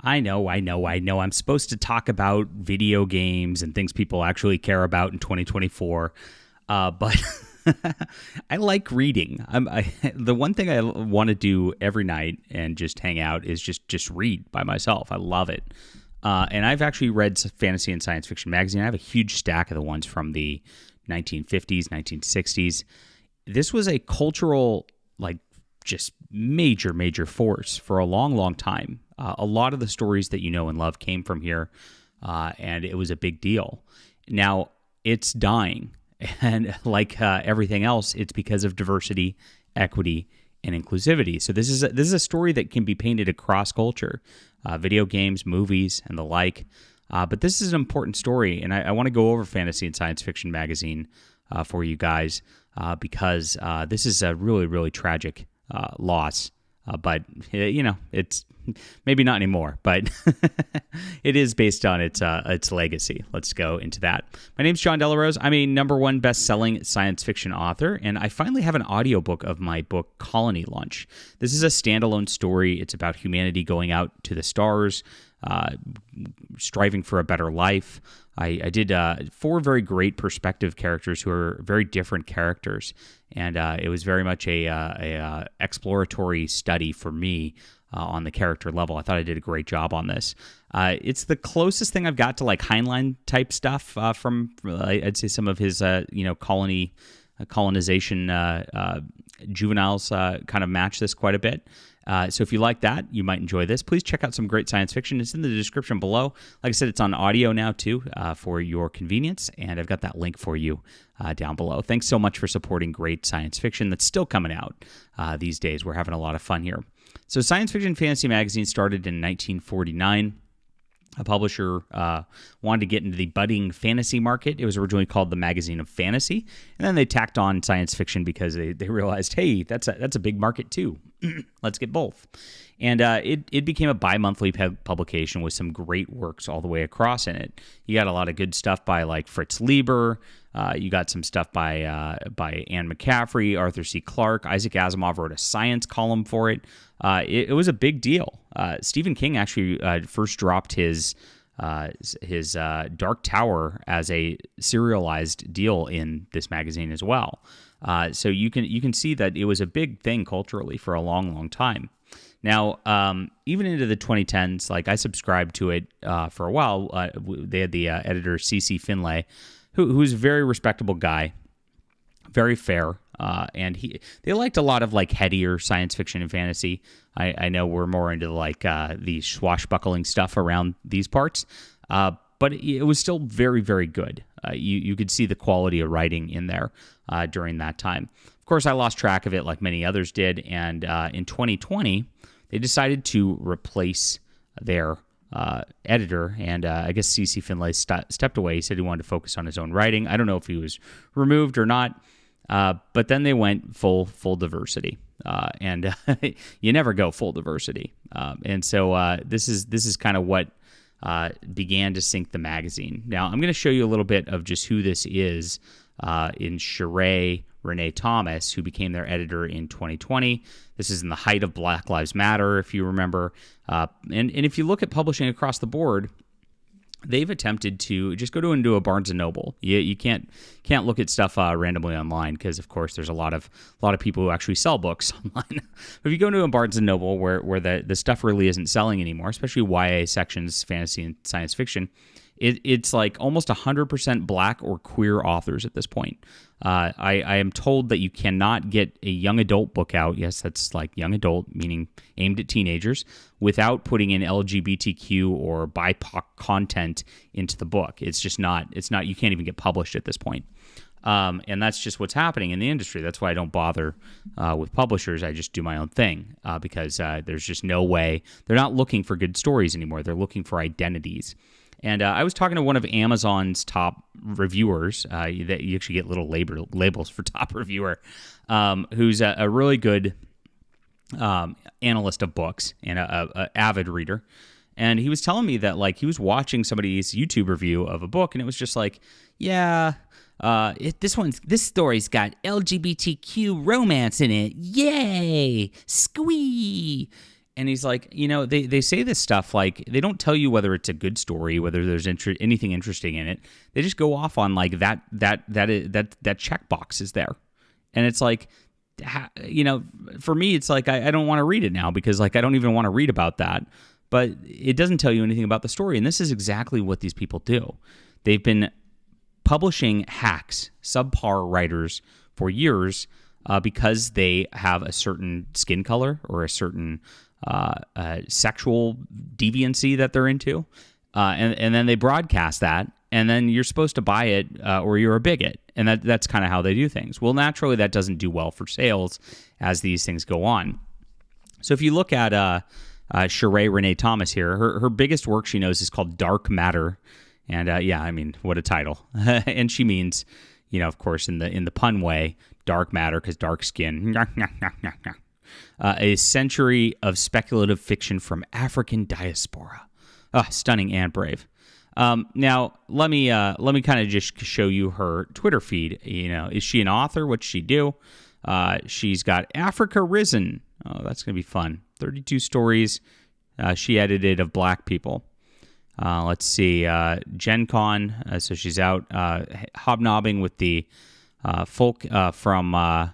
I know. I'm supposed to talk about video games and things people actually care about in 2024, but I like reading. The one thing I want to do every night and just hang out is just read by myself. I love it. And I've actually read fantasy and science fiction magazine. I have a huge stack of the ones from the 1950s, 1960s. This was a cultural, just major force for a long time. A lot of the stories that you know and love came from here, and it was a big deal. Now, it's dying, and like everything else, it's because of diversity, equity, and inclusivity. So this is a story that can be painted across culture, video games, movies, and the like. But this is an important story, and I want to go over Fantasy and Science Fiction magazine for you guys because this is a really tragic loss. But it's maybe not anymore, but it is based on its legacy. Let's go into that. My name's John Delarose. I'm a #1 best-selling science fiction author, and I finally have an audiobook of my book, Colony Lunch. This is a standalone story. It's about humanity going out to the stars, striving for a better life. I did 4 very great perspective characters who are very different characters, and it was very much a exploratory study for me on the character level. I thought I did a great job on this. It's the closest thing I've got to like Heinlein type stuff from I'd say some of his colonization juveniles kind of match this quite a bit. So if you like that, you might enjoy this. Please check out some great science fiction. It's in the description below. Like I said, it's on audio now too for your convenience, and I've got that link for you down below. Thanks so much for supporting great science fiction that's still coming out these days. We're having a lot of fun here. So Science Fiction Fantasy Magazine started in 1949. A publisher wanted to get into the budding fantasy market. It was originally called the Magazine of Fantasy, and then they tacked on science fiction because they realized, hey, that's a big market too. Let's get both. And it became a bi-monthly publication with some great works all the way across in it. You got a lot of good stuff by like Fritz Leiber. You got some stuff by Anne McCaffrey, Arthur C. Clarke. Isaac Asimov wrote a science column for it. It was a big deal. Stephen King actually first dropped his Dark Tower as a serialized deal in this magazine as well. So you can see that it was a big thing culturally for a long time. Now, even into the 2010s, like I subscribed to it for a while. They had the editor C.C. Finlay, who's a very respectable guy, very fair, and they liked a lot of like headier science fiction and fantasy. I know we're more into like the swashbuckling stuff around these parts, but it was still very good. You could see the quality of writing in there during that time. Of course, I lost track of it like many others did, and in 2020, they decided to replace their editor, and I guess C.C. Finlay stepped away. He said he wanted to focus on his own writing. I don't know if he was removed or not, but then they went full diversity, and you never go full diversity. And so this is kind of what began to sink the magazine. Now, I'm going to show you a little bit of just who this is in Sheree Renee Thomas, who became their editor in 2020. This is in the height of Black Lives Matter, if you remember. And if you look at publishing across the board, they've attempted to just go into a Barnes and Noble. You can't look at stuff randomly online because, of course, there's a lot of people who actually sell books online. But if you go into a Barnes and Noble where the stuff really isn't selling anymore, especially YA sections, fantasy and science fiction, it's like almost 100% black or queer authors at this point. I am told that you cannot get a young adult book out. Yes, that's like young adult, meaning aimed at teenagers, without putting in LGBTQ or BIPOC content into the book. It's not, you can't even get published at this point. And that's just what's happening in the industry. That's why I don't bother with publishers. I just do my own thing because there's just no way. They're not looking for good stories anymore. They're looking for identities. And I was talking to one of Amazon's top reviewers, that you actually get little labels for top reviewer, who's a really good analyst of books and a avid reader. And he was telling me that like he was watching somebody's YouTube review of a book, and it was just like, yeah, this story's got LGBTQ romance in it, yay, squee. And he's like, they say this stuff like they don't tell you whether it's a good story, whether there's anything interesting in it. They just go off on like that checkbox is there, and it's like, for me, it's like I don't want to read it now because like I don't even want to read about that. But it doesn't tell you anything about the story, and this is exactly what these people do. They've been publishing hacks, subpar writers for years because they have a certain skin color or a certain sexual deviancy that they're into, and then they broadcast that, and then you're supposed to buy it or you're a bigot, and that's kind of how they do things. Well, naturally, that doesn't do well for sales as these things go on. So if you look at Sheree Renee Thomas here, her biggest work she knows is called Dark Matter, and what a title. And she means, of course, in the pun way, dark matter because dark skin. A century of speculative fiction from African diaspora. Stunning and brave. Now, let me kind of just show you her Twitter feed. Is she an author? What's she do? She's got Africa Risen. Oh, that's going to be fun. 32 stories she edited of black people. Let's see. Gen Con. So she's out hobnobbing with the folk from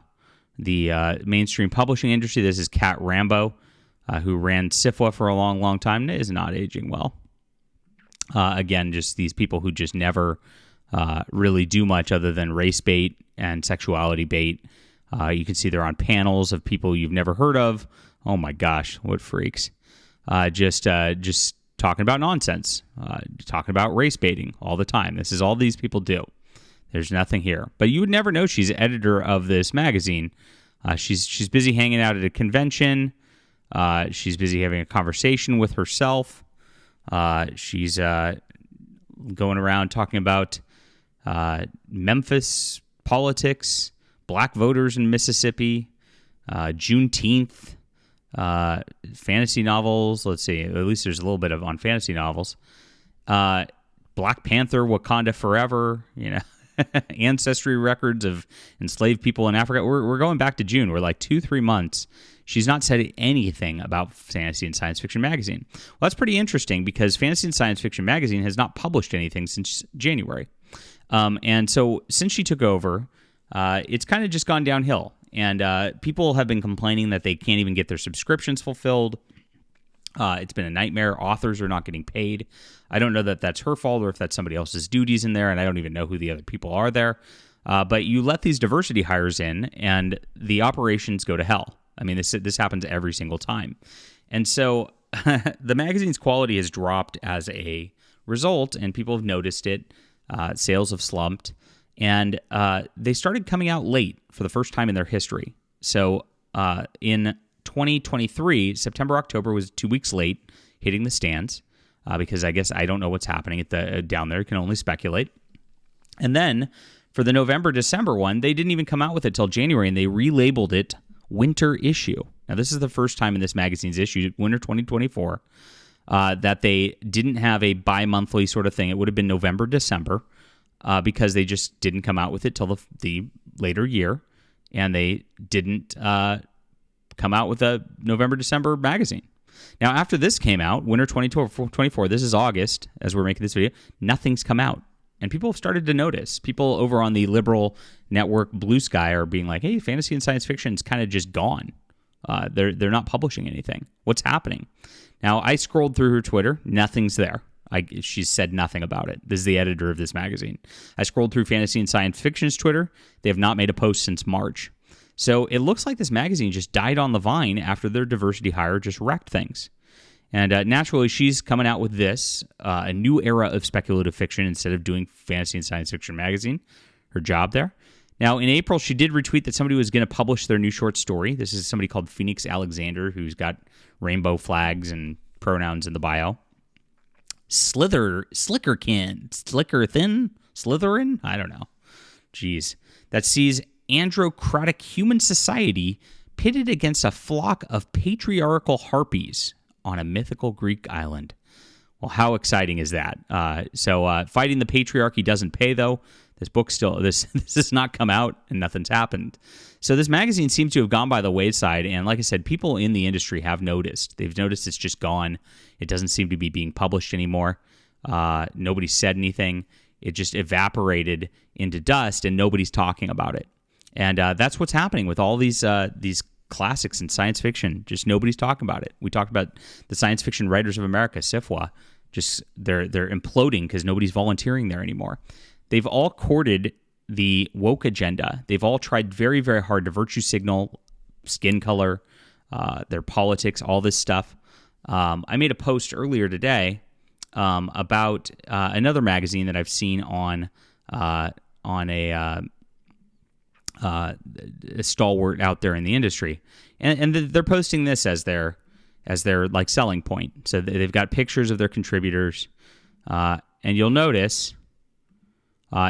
the mainstream publishing industry. This is Kat Rambo, who ran SIFWA for a long, long time. Is not aging well. Again, just these people who just never really do much other than race bait and sexuality bait. You can see they're on panels of people you've never heard of. Oh my gosh, what freaks. Just talking about nonsense, talking about race baiting all the time. This is all these people do. There's nothing here. But you would never know she's editor of this magazine. She's busy hanging out at a convention. She's busy having a conversation with herself. She's going around talking about Memphis politics, black voters in Mississippi, Juneteenth, fantasy novels. Let's see. At least there's a little bit on fantasy novels. Black Panther, Wakanda Forever, ancestry records of enslaved people in Africa. We're going back to June. We're like 2-3 months. She's not said anything about Fantasy and Science Fiction Magazine. Well, that's pretty interesting because Fantasy and Science Fiction Magazine has not published anything since January. And so since she took over, it's kind of just gone downhill. And people have been complaining that they can't even get their subscriptions fulfilled. It's been a nightmare. Authors are not getting paid. I don't know that that's her fault or if that's somebody else's duties in there, and I don't even know who the other people are there. But you let these diversity hires in, and the operations go to hell. I mean, this happens every single time. And so the magazine's quality has dropped as a result, and people have noticed it. Sales have slumped, and they started coming out late for the first time in their history. So in 2023, September, October was 2 weeks late hitting the stands because I guess I don't know what's happening at down there. You can only speculate. And then for the November, December one, they didn't even come out with it till January, and they relabeled it Winter Issue. Now, this is the first time in this magazine's issue, Winter 2024, that they didn't have a bi-monthly sort of thing. It would have been November, December, because they just didn't come out with it till the later year, and they didn't come out with a November, December magazine. Now, after this came out, Winter 2024, this is August, as we're making this video, nothing's come out. And people have started to notice. People over on the liberal network Blue Sky are being like, hey, fantasy and science fiction is kind of just gone. They're not publishing anything. What's happening? Now, I scrolled through her Twitter. Nothing's there. She's said nothing about it. This is the editor of this magazine. I scrolled through Fantasy and Science Fiction's Twitter. They have not made a post since March. So it looks like this magazine just died on the vine after their diversity hire just wrecked things. And naturally, she's coming out with this, a new era of speculative fiction instead of doing Fantasy and Science Fiction magazine, her job there. Now, in April, she did retweet that somebody was going to publish their new short story. This is somebody called Phoenix Alexander, who's got rainbow flags and pronouns in the bio. Slytherin? I don't know. Jeez. That sees androcratic human society pitted against a flock of patriarchal harpies on a mythical Greek island. Well, how exciting is that? So fighting the patriarchy doesn't pay, though. This book still, this has not come out and nothing's happened. So this magazine seems to have gone by the wayside. And like I said, people in the industry have noticed. They've noticed it's just gone. It doesn't seem to be being published anymore. Nobody said anything. It just evaporated into dust and nobody's talking about it. And that's what's happening with all these classics in science fiction. Just nobody's talking about it. We talked about the Science Fiction Writers of America, SFWA. Just they're imploding because nobody's volunteering there anymore. They've all courted the woke agenda. They've all tried very, very hard to virtue signal skin color, their politics, all this stuff. I made a post earlier today about another magazine that I've seen on a stalwart out there in the industry, and they're posting this as their like selling point. So they've got pictures of their contributors, and you'll notice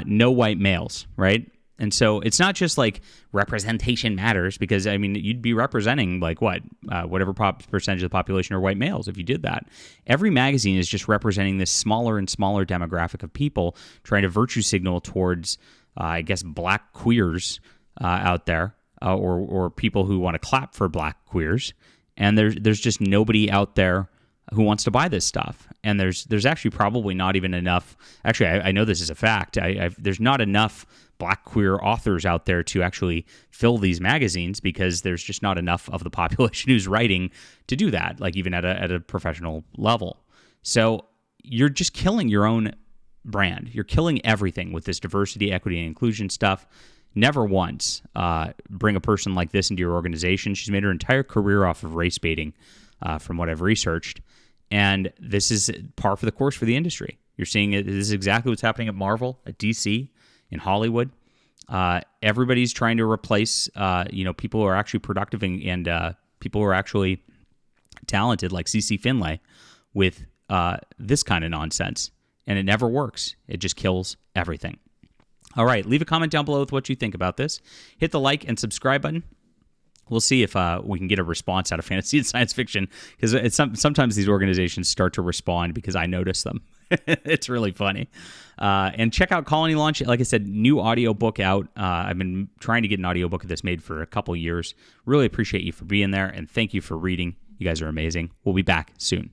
no white males, right? And so it's not just like representation matters, because I mean you'd be representing like whatever percentage of the population are white males if you did that. Every magazine is just representing this smaller and smaller demographic of people trying to virtue signal towards I guess black queers out there, or people who want to clap for black queers, and there's just nobody out there who wants to buy this stuff. And there's actually probably not even enough. Actually, I know this is a fact. There's not enough black queer authors out there to actually fill these magazines, because there's just not enough of the population who's writing to do that, like even at a professional level. So you're just killing your own brand. You're killing everything with this diversity, equity, and inclusion stuff. Never once bring a person like this into your organization. She's made her entire career off of race baiting, from what I've researched. And this is par for the course for the industry. You're seeing it. This is exactly what's happening at Marvel, at DC, in Hollywood. Everybody's trying to replace, people who are actually productive and people who are actually talented, like CeCe Finlay, with this kind of nonsense. And it never works. It just kills everything. All right, leave a comment down below with what you think about this. Hit the like and subscribe button. We'll see if we can get a response out of fantasy and science fiction, because sometimes these organizations start to respond because I notice them. It's really funny. And check out Colony Launch. Like I said, new audiobook out. I've been trying to get an audiobook of this made for a couple years. Really appreciate you for being there, and thank you for reading. You guys are amazing. We'll be back soon.